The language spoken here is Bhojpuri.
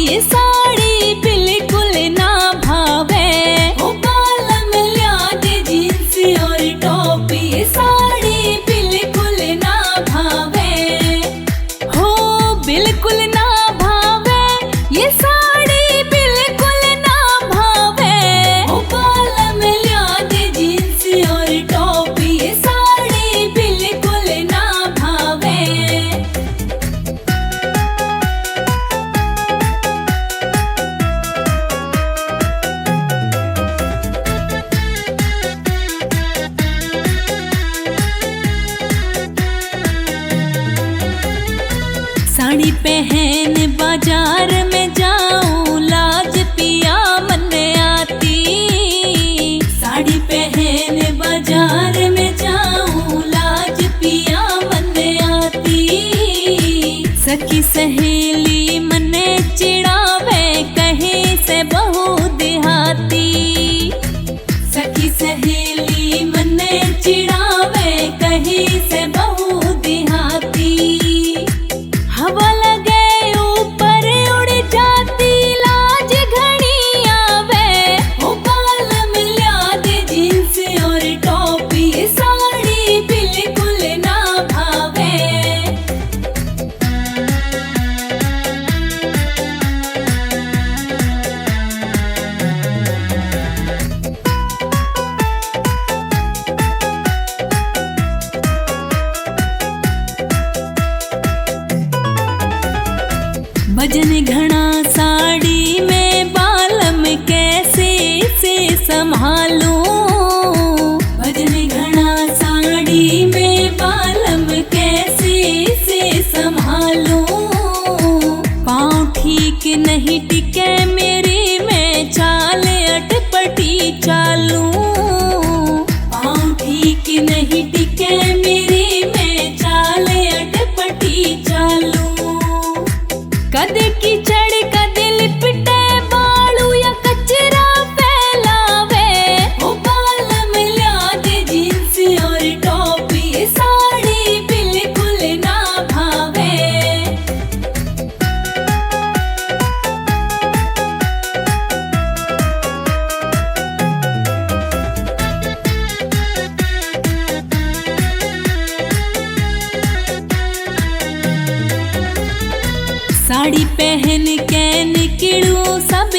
ये साड़ी बिल्कुल ना भावे। ओ बालम लिया दे जींस और टॉप, ये साड़ी बिल्कुल ना भावे। हो बिल्कुल ना भावे, ये साड़ी बिल्कुल ना भावे। ओ बालम लिया दे जींस और टॉप, ये साड़ी बिल्कुल ना भावे। साड़ी पहन बाजार में जाऊं, लाज पिया मन आती। साड़ी पहन बाजार में जाऊं, लाज पिया मन आती। सखी सहेली मने चिढ़ावे, कहीं से बहू देहाती। सखी सहेली मने चिढ़ावे, कहीं से बहू देहाती। हवा लगे ऊपर उड़ जाती, लाज घनी आवे। ओ बालम लिया दे जींस और टॉप, ये साड़ी बिल्कुल ना भावे। वजन घना साड़ी में, बालम कैसे से संभालूं। वजन घना साड़ी में, बालम कैसे से संभालूं। पाँव ठीक नहीं टिके मेरी, मैं चाल अटपटी चालूं। पाँव ठीक नहीं टिके मेरी, मैं चाल अटपटी चालूं। कद की चढ़ कद लिपटे बालू, या कचरा फैलावे। ओ बालम लिया दे जींस और टॉप, ये साड़ी बिल्कुल ना भावे। साड़ी पहन के निकलूं, सब